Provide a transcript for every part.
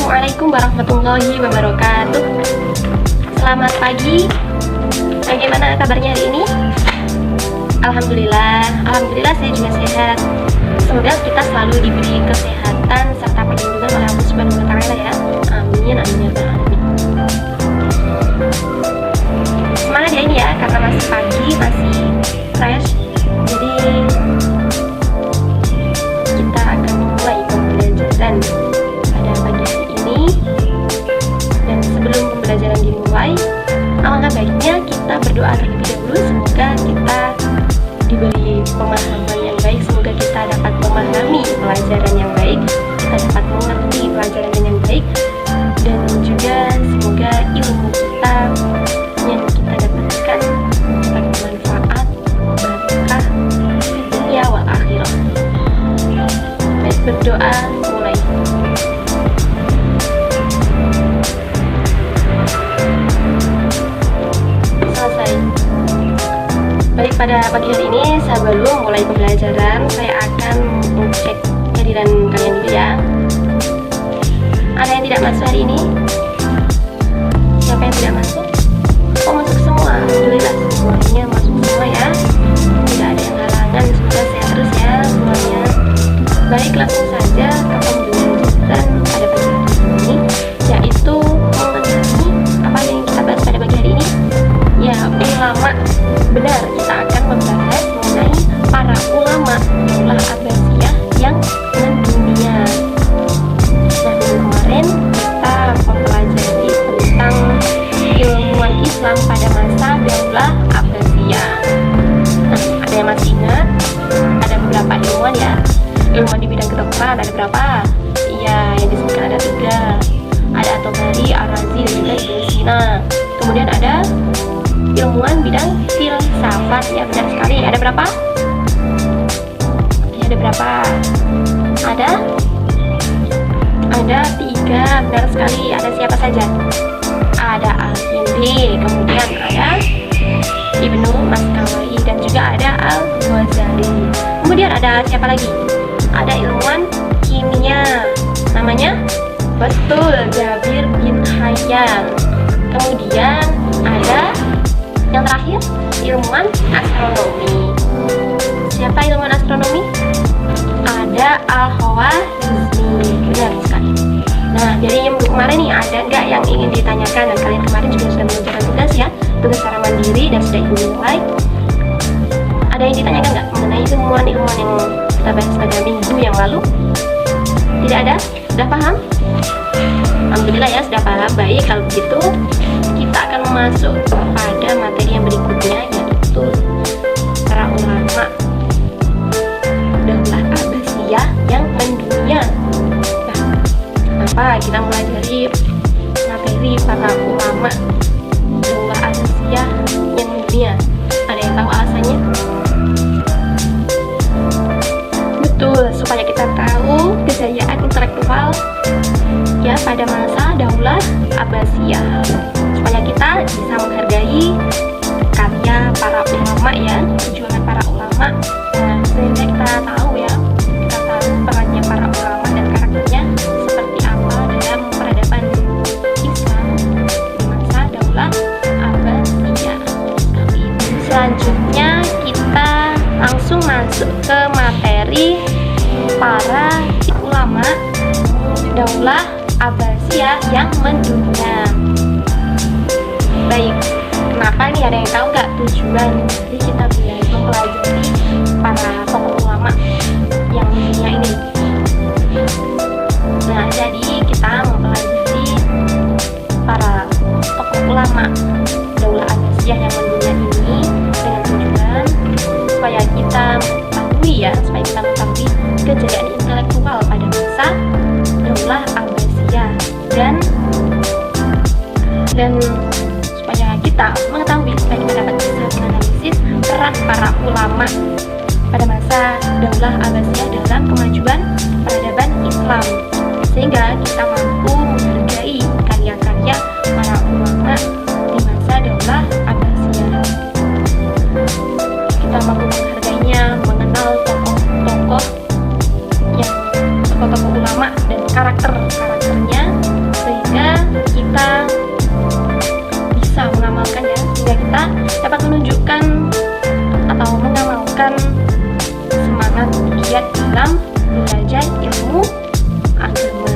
Assalamualaikum warahmatullahi wabarakatuh. Selamat pagi. Bagaimana kabarnya hari ini? Alhamdulillah saya juga sehat. Semoga kita selalu diberi kesehatan serta perlindungan oleh Allah Subhanahu wa taala ya. Amin amin ya rabbal alamin. Semangat ya ini ya, karena masih pagi, masih fresh. Jadi kita akan memulai pembelajaran pada pagi hari ini. Dan sebelum pembelajaran dimulai, alangkah baiknya kita berdoa terlebih dahulu. Semoga kita diberi pemahaman yang baik, semoga kita dapat memahami pelajaran yang baik, kita dapat mengerti pelajaran dengan baik, dan juga semoga ilmu kita yang kita dapatkan dapat bermanfaat, berkah di dunia wal akhirah. Baik, berdoa mulai. Selesai. Baik, pada pagi hari ini sebelum mulai pembelajaran saya akan mengecek kehadiran kalian dulu ya. Ada yang tidak masuk hari ini? Siapa yang tidak masuk? Oh, masuk semua. Alhamdulillah semuanya masuk semua ya. Tidak ada yang halangan. Semoga sehat terus ya semuanya. Baik, langsung saja ke pembelajaran pada pagi hari ini, yaitu mengenai apa yang kita bahas pada pagi hari ini? Ya, ulama. Benar, kita akan membahas mengenai para ulama Daulah Abbasiyah yang mendunia. Nah, minggu kemarin kita mempelajari tentang ilmuwan Islam pada masa Daulah Abbasiyah. Nah, ada yang masih ingat? Ada beberapa ilmuwan ya. Ilmuwan di bidang kedokteran ada berapa? Iya, yang disebutkan ada 3. Ada At-Tabari, Ar-Razi, dan juga Ibnu Sina. Kemudian ada ilmuwan bidang filsafat, ya benar sekali. Ada berapa? Ya, ada berapa? Ada 3, benar sekali. Ada siapa saja? Ada Al-Kindi, kemudian ada Ibnu Maskawai, dan juga ada Al-Ghazali. Kemudian ada siapa lagi? Ada ilmuwan kimia, namanya betul Jabir bin Hayyan. Kemudian ada yang terakhir, ilmuwan astronomi. Siapa ilmuwan astronomi? Ada Al-Khwarizmi, benar sekali. Nah, dari yang kemarin nih, ada nggak yang ingin ditanyakan? Dan kalian kemarin juga sudah mengerjakan tugas ya, tugas secara mandiri dan sudah ibu nilai. Ada yang ditanyakan nggak mengenai ilmuwan-ilmuwan yang kita bahas pada minggu yang lalu? Tidak ada? Sudah paham? Alhamdulillah ya, sudah paham. Baik, kalau begitu kita akan masuk pada materi yang berikutnya, yaitu para ulama Daulah Abbasiyah yang mendunia. Nah, kenapa kita mulai dari materi para ulama Daulah Abbasiyah yang mendunia? Ada yang tahu alasannya? Betul, supaya kita tahu kejayaan intelektual ya pada masa Daulah Abbasiyah, supaya kita bisa menghargai karya para ulama ya, perjuangan para ulama. Nah, sehingga kita tahu ya, kita tahu perannya para ulama dan karakternya seperti apa dalam peradaban Islam di masa Daulah Abbasiyah. Selanjutnya kita langsung masuk ke materi para ulama Daulah Abbasiyah yang mendunia. Baik, kenapa nih, ada yang tahu nggak tujuan dari kita mempelajari para tokoh ulama yang mendunia ini? Nah, jadi kita mempelajari para tokoh ulama Daulah Abbasiyah yang mendunia ini dengan tujuan supaya kita mengetahui ya, supaya kita mengetahui kejayaan intelektual pada masa Daulah Abbasiyah dan supaya kita mengetahui, supaya kita dapat bisa menganalisis peran para ulama pada masa Daulah Abbasiyah dalam kemajuan peradaban Islam, sehingga kita mampu menghargai karya-karya para ulama di masa Daulah Abbasiyah. Kita mampu menghargainya, mengenal tokoh-tokoh ulama dan karakternya dalam belajar ilmu agama.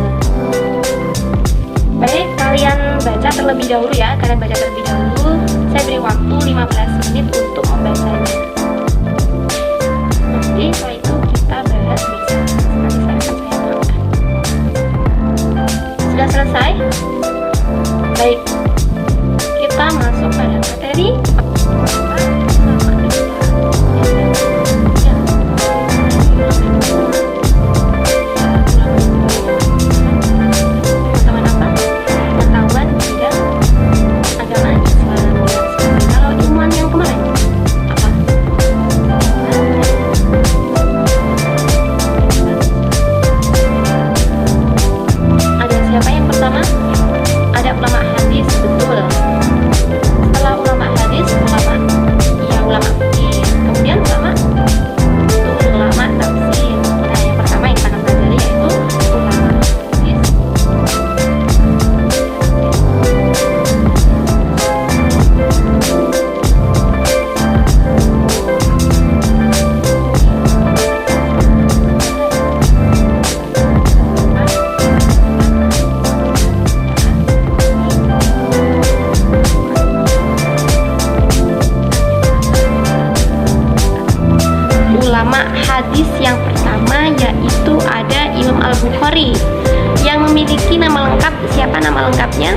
Baik, kalian baca terlebih dahulu ya. Kalian baca terlebih dahulu. Saya beri waktu 15 menit untuk membacanya. Nanti setelah itu kita bahas bersama. Nanti saya akan terangkan. Sudah selesai? Baik, kita masuk pada materi. Hadis yang pertama yaitu ada Imam Al-Bukhari yang memiliki nama lengkap. Siapa nama lengkapnya?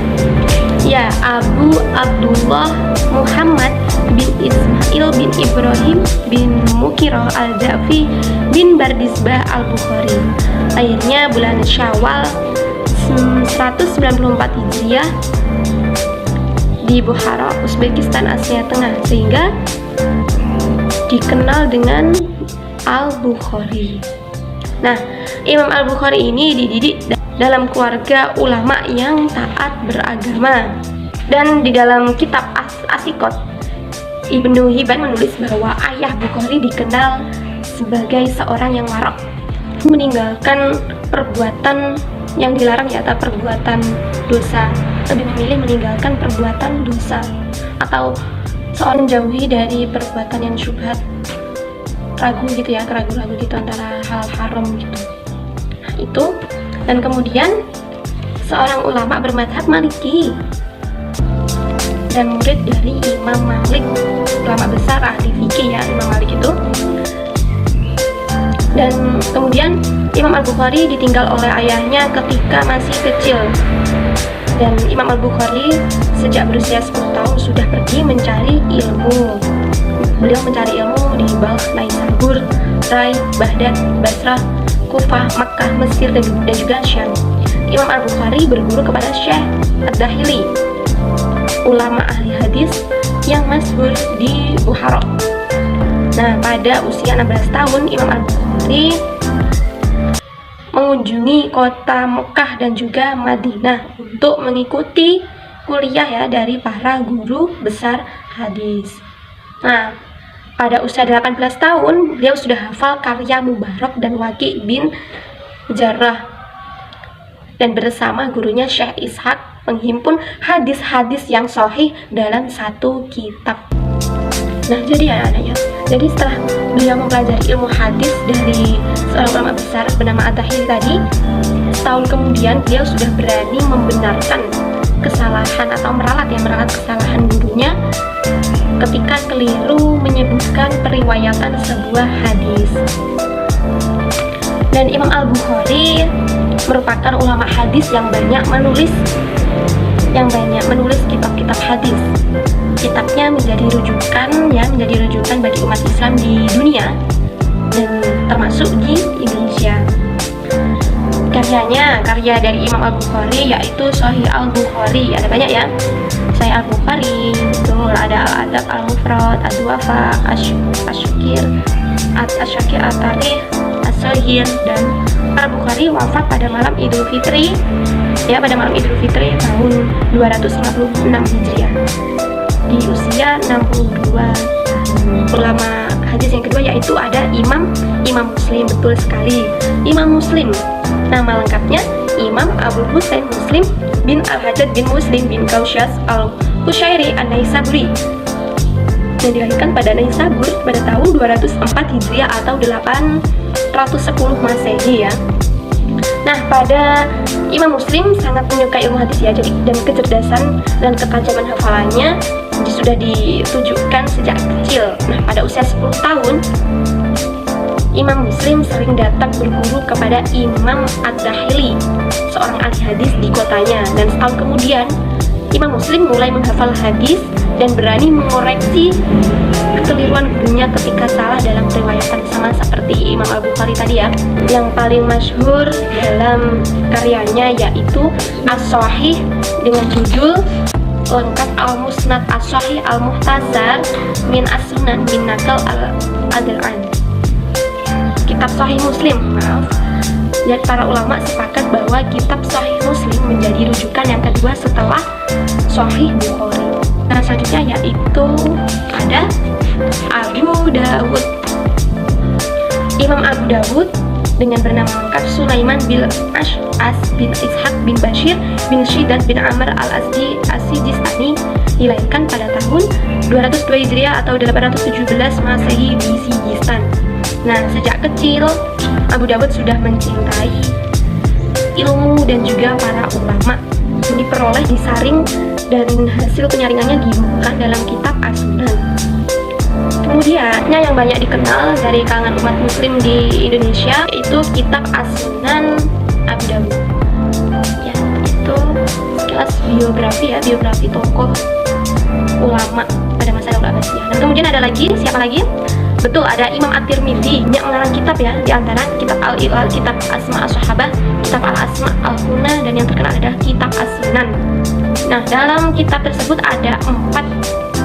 Ya, Abu Abdullah Muhammad bin Ismail bin Ibrahim bin Mukiroh Al-Ja'fi bin Bardisbah Al-Bukhari. Lahirnya bulan Syawal 194 Hijriah di Bukhara, Uzbekistan, Asia Tengah, sehingga dikenal dengan Al-Bukhari. Nah, Imam Al-Bukhari ini dididik dalam keluarga ulama yang taat beragama. Dan di dalam kitab As-Sikot, Ibnu Hibban menulis bahwa ayah Bukhari dikenal sebagai seorang yang warok, meninggalkan perbuatan yang dilarang ya, atau perbuatan dosa. Lebih memilih meninggalkan perbuatan dosa atau seorang menjauhi dari perbuatan yang syubhat, ragu gitu ya, ragu-ragu gitu antara hal haram gitu. Nah, itu. Dan kemudian seorang ulama bermadhab Maliki dan murid dari Imam Malik, ulama besar ahli fikih ya, Imam Malik itu. Dan kemudian Imam Al-Bukhari ditinggal oleh ayahnya ketika masih kecil. Dan Imam Al-Bukhari sejak berusia 10 tahun sudah pergi mencari ilmu. Beliau mencari ilmu di Balkh, Naisabur, Rai, Baghdad, Basrah, Kufah, Makkah, Mesir, dan juga Syam. Imam Al-Bukhari berguru kepada Syekh Ad-Dahili, ulama ahli hadis yang masyhur di Bukhara. Nah, pada usia 16 tahun Imam Al-Bukhari mengunjungi kota Mekah dan juga Madinah untuk mengikuti kuliah ya dari para guru besar hadis. Nah, pada usia 18 tahun beliau sudah hafal karya Mubarak dan Waqi' bin Jarrah, dan bersama gurunya Syekh Ishaq menghimpun hadis-hadis yang sahih dalam satu kitab. Nah, jadi anak-anak ya, jadi setelah beliau mempelajari ilmu hadis dari seorang ulama besar bernama At-Tahili tadi, setahun kemudian beliau sudah berani membenarkan kesalahan atau meralat kesalahan gurunya ketika keliru menyebutkan periwayatan sebuah hadis. Dan Imam Al-Bukhari merupakan ulama hadis yang banyak menulis kitab-kitab hadis. Kitabnya menjadi rujukan bagi umat Islam di dunia dan termasuk di Indonesia. Karya dari Imam Al-Bukhari yaitu Sahih Al-Bukhari, ada banyak ya. Sahih Al-Bukhari, betul, ada Al-Adab Al-Mufrad, Ad-Du'afa, Asy-Syakir, At-Tarikh, As-Sahih. Dan Al-Bukhari wafat pada malam Idul Fitri ya, pada malam Idul Fitri tahun 256 Hijriah di usia 62 tahun. Ulama hadis yang kedua yaitu ada Imam Muslim, betul sekali, Imam Muslim. Nama lengkapnya Imam Abu Husain Muslim bin Al-Hajjaj bin Muslim bin Kausyas Al-Qushairi An-Naisaburi, yang dilahirkan pada Naisabur pada tahun 204 Hijriah atau 8 Masehi ya. Nah, pada Imam Muslim sangat menyukai ilmu hadis ya, jadi dan kecerdasan dan ketajaman hafalannya sudah ditujukan sejak kecil. Nah, pada usia 10 tahun Imam Muslim sering datang berguru kepada Imam Ad-Dahili, seorang ahli hadis di kotanya. Dan setahun kemudian Imam Muslim mulai menghafal hadis dan berani mengoreksi kekeliruan gurunya ketika salah dalam riwayatan, sama seperti Imam Al-Bukhari tadi ya. Yang paling masyhur dalam karyanya yaitu As-Shahih dengan judul lengkap Al-Musnad As-Shahih Al-Muhtasar min As-Sunan min Nakal Al-Adlan. Kitab Sahih Muslim, maaf. Dan para ulama sepakat bahwa kitab Sahih Muslim menjadi rujukan yang kedua setelah Sahih Bukhari. Nah, selanjutnya yaitu ada Abu Dawud. Imam Abu Dawud dengan bernama lengkap Sulaiman bin Ash'as bin Ishaq bin Bashir bin Shiddad bin Amr al-Azdi As-Sijistani, dilahirkan pada tahun 202 Hijriah atau 817 Masehi di Sijistan. Nah, sejak kecil Abu Dawud sudah mencintai ilmu dan juga para ulama. Ini diperoleh disaring dan hasil penyaringannya dibukukan dalam kitab As-Sunan. Kemudian yang banyak dikenal dari kalangan umat muslim di Indonesia itu kitab As-Sunan Abu Dawud. Ya, itu sekilas biografi tokoh ulama pada masa Daulah Abbasiyah. Dan kemudian ada lagi, siapa lagi? Betul, ada Imam At-Tirmidzi yang mengarang kitab ya, di antara kitab Al-Ilal, kitab Asma As-Sahabah, kitab Al-Asma Al-Kuna, dan yang terkenal adalah kitab As-Sunan. Nah, dalam kitab tersebut ada 4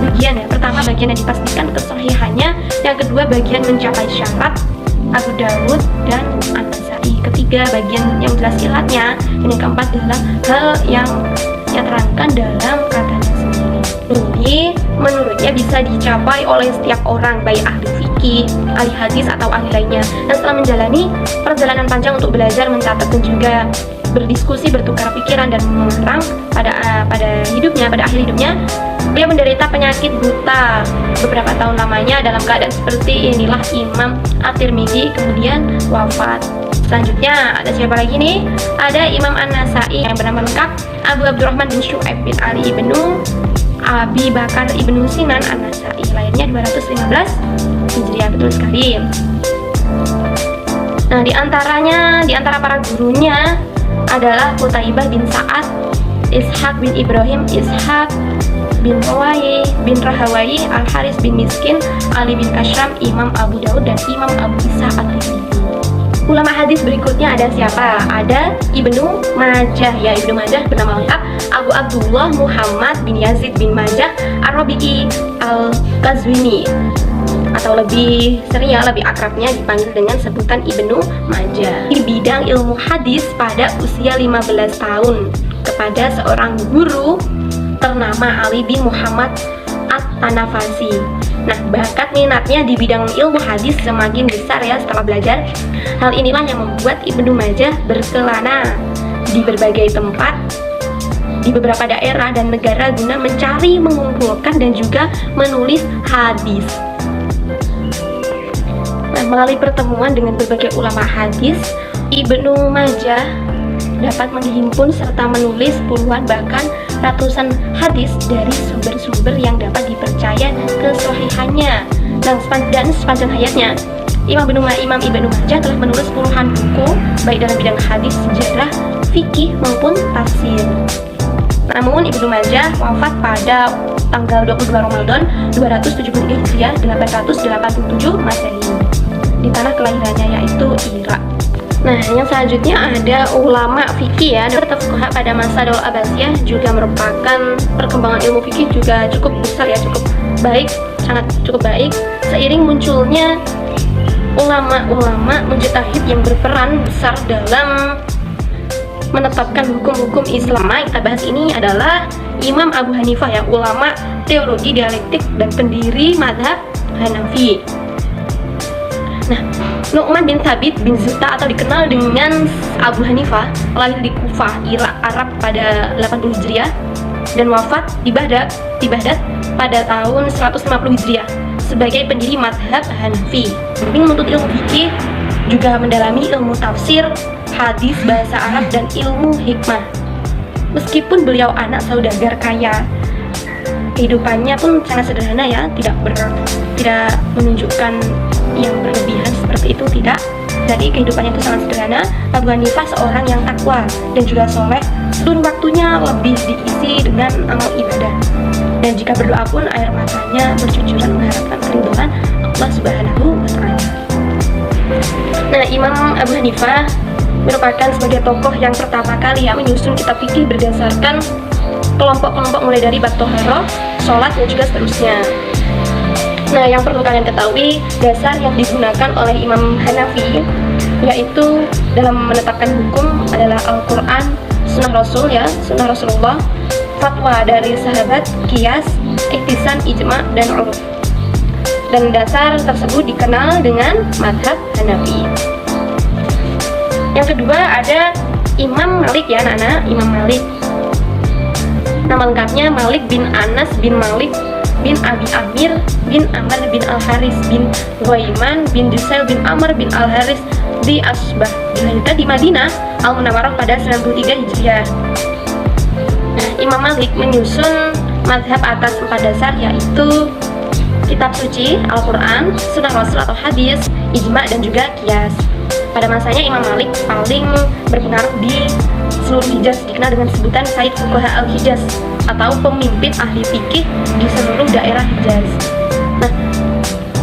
bagian ya. Pertama, bagian yang dipastikan kesahihannya, yang kedua bagian mencapai syarat Abu Dawud dan An-Nasai, ketiga bagian yang jelas ilatnya, dan yang keempat adalah hal yang terangkan dalam katanya sendiri. Ini menurutnya bisa dicapai oleh setiap orang, baik ahli fikih, ahli hadis atau ahli lainnya. Dan setelah menjalani perjalanan panjang untuk belajar, mencatat dan juga berdiskusi, bertukar pikiran dan mengarang pada akhir hidupnya, dia menderita penyakit buta beberapa tahun lamanya. Dalam keadaan seperti inilah Imam At-Tirmidzi kemudian wafat. Selanjutnya ada siapa lagi nih? Ada Imam An-Nasai yang bernama lengkap Abu Abdurrahman bin Syu'aib bin Ali ibnu Abi Bakar ibnu Sinan An-Nasai, lahirnya 215 Hijriah, betul sekali. Nah, di antara para gurunya adalah Qutaibah bin Sa'ad, Ishaq bin Ibrahim, Ishaq bin Rahawai, Al-Haris bin Miskin, Ali bin Kashram, Imam Abu Dawud, dan Imam Abu Isa At-Tirmidzi. Ulama hadis berikutnya ada siapa? Ada Ibnu Majah ya. Ibnu Majah bernama lengkap Abu Abdullah Muhammad bin Yazid bin Majah Ar-Rabi'i Al-Qazwini, atau lebih akrabnya dipanggil dengan sebutan Ibnu Majah. Di bidang ilmu hadis pada usia 15 tahun kepada seorang guru ternama Ali bin Muhammad At-Tanafasi. Nah, bakat minatnya di bidang ilmu hadis semakin besar ya setelah belajar. Hal inilah yang membuat Ibnu Majah berkelana di berbagai tempat di beberapa daerah dan negara guna mencari, mengumpulkan, dan juga menulis hadis. Nah, melalui pertemuan dengan berbagai ulama hadis, Ibnu Majah dapat menghimpun serta menulis puluhan bahkan ratusan hadis dari sumber-sumber yang dapat dipercaya kesahihannya. Dan sepanjang hayatnya, Imam Ibnu Majah telah menulis puluhan buku baik dalam bidang hadis, sejarah, fikih maupun tafsir. Namun Ibnu Majah wafat pada tanggal 22 Ramadan 273 Hijriah 887 Masehi di tanah kelahirannya yaitu Irak. Nah, yang selanjutnya ada ulama fikih ya. Dr. Fuqaha pada masa Daulah Abbasiyah juga merupakan perkembangan ilmu fikih juga cukup besar ya, cukup baik, sangat cukup baik. Seiring munculnya ulama-ulama mujtahid yang berperan besar dalam menetapkan hukum-hukum Islam. Kita bahas ini adalah Imam Abu Hanifah ya, ulama teologi dialektik dan pendiri mazhab Hanafi. Nah, Nu'man bin Thabit bin Zuta atau dikenal dengan Abu Hanifah lahir di Kufah, Irak, Arab pada 80 Hijriah dan wafat di Baghdad pada tahun 150 Hijriah sebagai pendiri mazhab Hanafi. Menuntut ilmu fikih juga mendalami ilmu tafsir, hadis, bahasa Arab, dan ilmu hikmah. Meskipun beliau anak saudagar kaya, kehidupannya pun sangat sederhana ya, tidak menunjukkan yang berlebihan seperti itu, tidak. Jadi kehidupannya itu sangat sederhana. Abu Hanifah seorang yang takwa dan juga soleh. Seluruh waktunya lebih diisi dengan amal ibadah. Dan jika berdoa pun air matanya bercucuran mengharapkan keridhaan Allah Subhanahu wa Ta'ala. Nah, Imam Abu Hanifah merupakan sebagai tokoh yang pertama kali menyusun kitab fikih berdasarkan kelompok-kelompok mulai dari bab toharoh, sholat, dan juga seterusnya. Nah, yang perlu kalian ketahui, dasar yang digunakan oleh Imam Hanafi yaitu dalam menetapkan hukum adalah Al-Quran, Sunnah Rasul ya, Sunnah Rasulullah, fatwa dari sahabat, qiyas, ihtisan, ijma, dan uruf. Dan dasar tersebut dikenal dengan mazhab Hanafi. Yang kedua ada Imam Malik ya anak-anak, Imam Malik. Nama lengkapnya Malik bin Anas bin Malik bin Abi Amir bin Amr bin Al-Haris bin Ghaiman bin Dusail bin Amr bin Al-Haris di Asbah, dilahirkan di Madinah Al-Munawwarah pada 93 Hijriah. Nah, Imam Malik menyusun mazhab atas 4 dasar, yaitu kitab suci, Al-Quran, Sunnah Rasul atau hadis, ijma, dan juga qiyas. Pada masanya Imam Malik paling berpengaruh di seluruh Hijaz, dikenal dengan sebutan Sayyid Fuqaha al-Hijaz atau pemimpin ahli fikih di seluruh daerah Hijaz. Nah,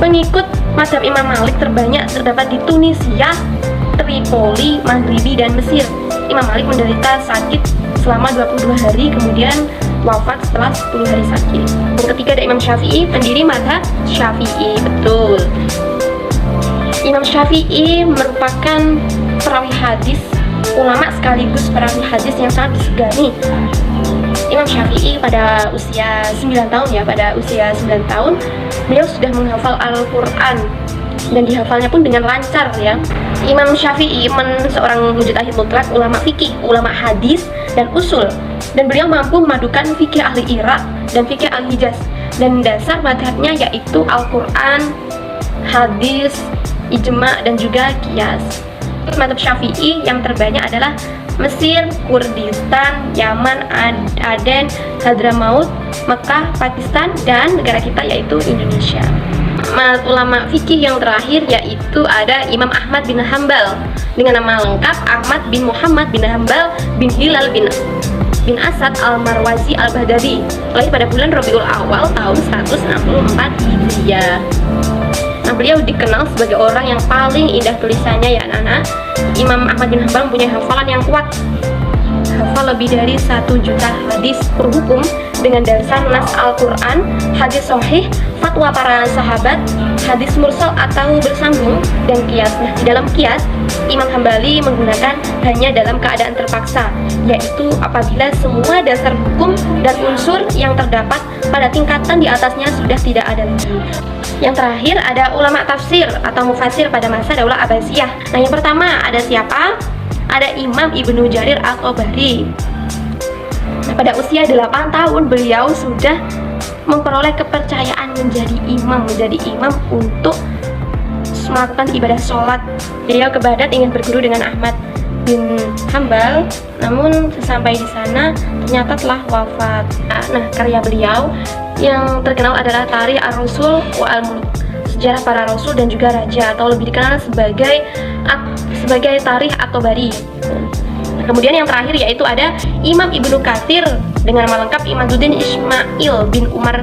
pengikut mazhab Imam Malik terbanyak terdapat di Tunisia, Tripoli, Maghribi, dan Mesir. Imam Malik menderita sakit selama 22 hari, kemudian wafat setelah 10 hari sakit. Yang ketiga ada Imam Syafi'i, pendiri mazhab Syafi'i. Betul. Imam Syafi'i merupakan perawi hadis, ulama sekaligus perawi hadis yang sangat disegani. Imam Syafi'i pada usia 9 tahun ya, pada usia 9 tahun beliau sudah menghafal Al-Quran dan dihafalnya pun dengan lancar ya. Imam Syafi'i seorang mujtahid mutlak, ulama fikih, ulama hadis, dan usul. Dan beliau mampu memadukan fikih ahli Irak dan fikih al-Hijaz. Dan dasar madhabnya yaitu Al-Quran, hadis, ijma, dan juga qiyas. Mazhab Syafi'i yang terbanyak adalah Mesir, Kurdistan, Yaman, Aden, Hadramaut, Mekah, Pakistan, dan negara kita yaitu Indonesia. Ulama fikih yang terakhir yaitu ada Imam Ahmad bin Hambal dengan nama lengkap Ahmad bin Muhammad bin Hambal bin Hilal bin Asad al-Marwazi al-Baghdadi, lahir pada bulan Rabiul Awal tahun 164 Hijriah. Nah, beliau dikenal sebagai orang yang paling indah tulisannya ya anak-anak. Imam Ahmad bin Hambal mempunyai hafalan yang kuat, hafal lebih dari 1 juta hadis berhukum dengan dasar nas Al-Quran, hadis sahih, fatwa para sahabat, hadis mursal atau bersambung, dan qiyas. Nah, di dalam qiyas, Imam Hambali menggunakan hanya dalam keadaan terpaksa, yaitu apabila semua dasar hukum dan unsur yang terdapat pada tingkatan di atasnya sudah tidak ada lagi. Yang terakhir ada ulama tafsir atau mufassir pada masa Daulah Abbasiyah. Nah, yang pertama ada siapa? Ada Imam Ibnu Jarir At-Tabari. Nah, pada usia 8 tahun beliau sudah memperoleh kepercayaan menjadi imam untuk melakukan ibadah sholat. Beliau ke Baghdad ingin berguru dengan Ahmad bin Hambal, namun sesampai di sana ternyata telah wafat. Nah, karya beliau yang terkenal adalah Tarikh Ar-Rasul wa Al-Muluk, sejarah para rasul dan juga raja, atau lebih dikenal sebagai Tarikh At-Tabari. Nah, kemudian yang terakhir yaitu ada Imam Ibnu Katsir dengan nama lengkap Imaduddin Ismail bin Umar.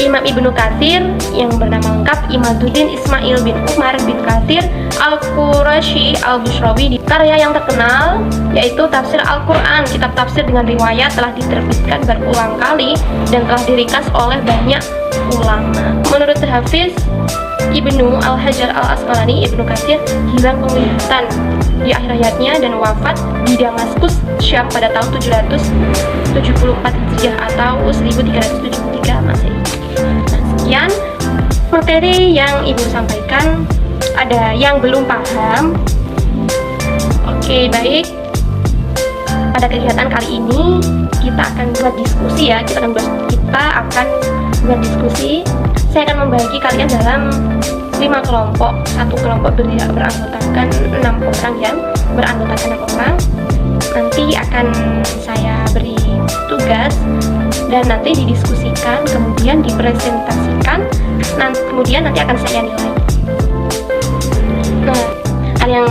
Imam Ibnu Katsir yang bernama lengkap Imaduddin Ismail bin Umar bin Katsir Al-Qurashi Al-Bushrawi. Karya yang terkenal yaitu Tafsir Al-Quran. Kitab tafsir dengan riwayat telah diterbitkan berulang kali dan telah diringkas oleh banyak ulama. Menurut Hafiz Ibnu Al-Hajar Al-Asqalani, Ibnu Katsir hilang penglihatan di akhir hayatnya dan wafat di Damaskus, Syam pada tahun 774 Hijriah atau 1373 Masehi. Nah, sekian materi yang Ibu sampaikan. Ada yang belum paham? Oke, baik. Pada kegiatan kali ini kita akan buat diskusi ya. Kita akan buat diskusi. Saya akan membagi kalian dalam 5 kelompok. Satu kelompok beranggotakan 6 orang ya, beranggotakan 6 orang. Nanti akan saya beri tugas dan nanti didiskusikan, kemudian dipresentasikan, kemudian nanti akan saya nilai. Nah, hal yang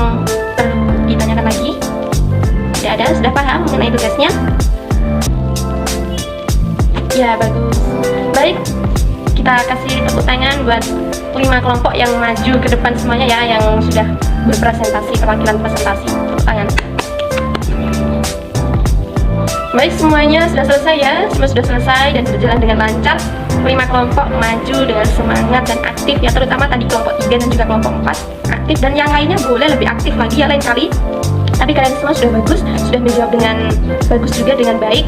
perlu ditanyakan lagi? Tidak ada? Sudah paham mengenai tugasnya? Ya, bagus. Baik, kita kasih tepuk tangan buat 5 kelompok yang maju ke depan semuanya ya, yang sudah berpresentasi, perwakilan presentasi. Tepuk tangan. Baik, semuanya sudah selesai ya, semua sudah selesai dan berjalan dengan lancar. 5 kelompok maju dengan semangat dan aktif ya, terutama tadi kelompok 3 dan juga kelompok 4 aktif, dan yang lainnya boleh lebih aktif lagi ya lain kali. Tapi kalian semua sudah bagus, sudah menjawab dengan bagus juga, dengan baik.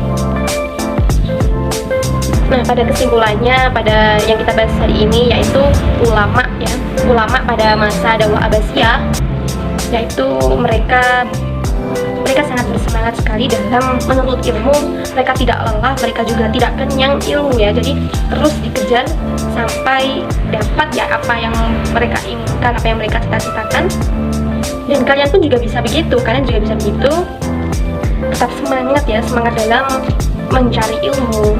Nah, pada kesimpulannya, pada yang kita bahas hari ini yaitu ulama ya, ulama pada masa dakwah Abbasiyah, yaitu mereka sangat bersemangat sekali dalam menuntut ilmu. Mereka tidak lelah, mereka juga tidak kenyang ilmu ya, jadi terus dikejar sampai dapat ya apa yang mereka inginkan, apa yang mereka cita-citakan. Dan kalian pun juga bisa begitu, kalian juga bisa begitu. Tetap semangat ya, semangat dalam mencari ilmu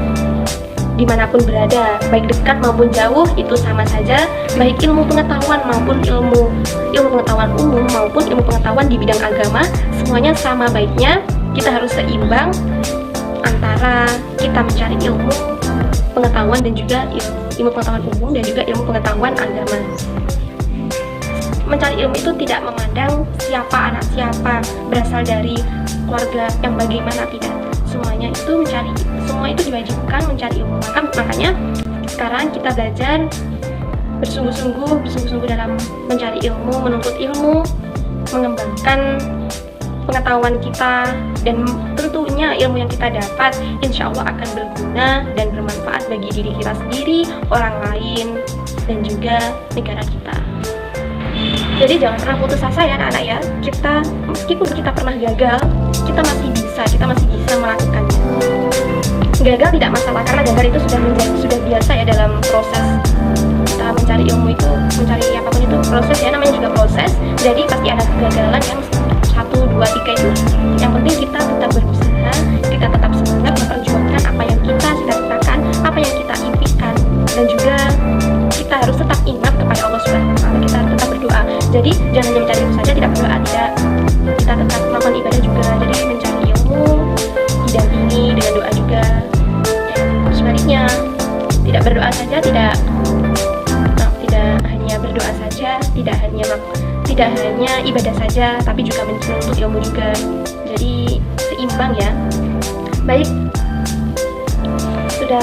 dimanapun berada, baik dekat maupun jauh, itu sama saja, baik ilmu pengetahuan maupun ilmu pengetahuan umum maupun ilmu pengetahuan di bidang agama, semuanya sama baiknya. Kita harus seimbang antara kita mencari ilmu pengetahuan dan juga ilmu pengetahuan umum dan juga ilmu pengetahuan agama. Mencari ilmu itu tidak memandang siapa anak siapa, berasal dari keluarga yang bagaimana, tidak. Semua itu diwajibkan mencari ilmu. Makanya sekarang kita belajar bersungguh-sungguh dalam mencari ilmu, menuntut ilmu, mengembangkan pengetahuan kita, dan tentunya ilmu yang kita dapat insya Allah akan berguna dan bermanfaat bagi diri kita sendiri, orang lain, dan juga negara kita. Jadi jangan pernah putus asa ya anak-anak ya. Meskipun kita pernah gagal, kita masih bisa melakukannya. Gagal tidak masalah, karena gagal itu sudah biasa ya dalam proses kita mencari ilmu itu, mencari apapun itu proses ya, namanya juga proses. Jadi pasti ada kegagalan yang 1, 2, 3 itu. Yang penting kita tetap berusaha, kita tetap semangat memperjuangkan apa yang kita cita-citakan, apa yang kita impikan, dan juga kita harus tetap ingat kepada Allah Subhanahu wa Ta'ala. Kita harus tetap berdoa. Jadi jangan hanya mencari ilmu saja, tidak berdoa, tidak. Kita tetap melakukan ibadah juga. Jadi mencari ilmu didampingi dengan doa juga. Dan sebaliknya, tidak berdoa saja, tidak hanya berdoa saja, tidak hanya ibadah saja, tapi juga menuntut ilmu juga. Jadi seimbang ya. Baik, sudah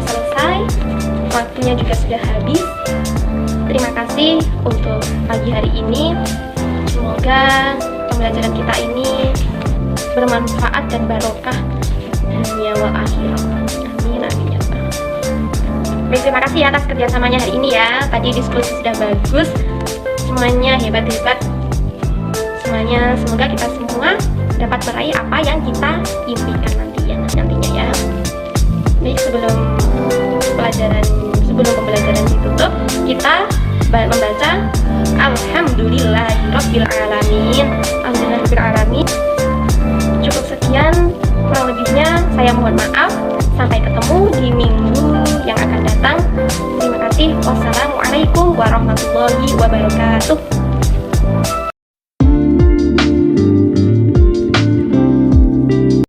selesai, waktunya juga sudah habis. Terima kasih untuk pagi hari ini. Semoga pembelajaran kita ini bermanfaat dan barokah dunia wal akhirah. Amin amin ya Allah. Baik, terima kasih atas kerjasamanya hari ini ya. Tadi diskusi sudah bagus, semuanya hebat-hebat semuanya. Semoga kita semua dapat meraih apa yang kita impikan nantinya ya. Baik, sebelum pembelajaran ditutup, kita membaca Alhamdulillahirabbil alamin. Cukup sekian, kurang lebihnya saya mohon maaf. Sampai ketemu di minggu yang akan datang. Terima kasih. Wassalamualaikum warahmatullahi wabarakatuh.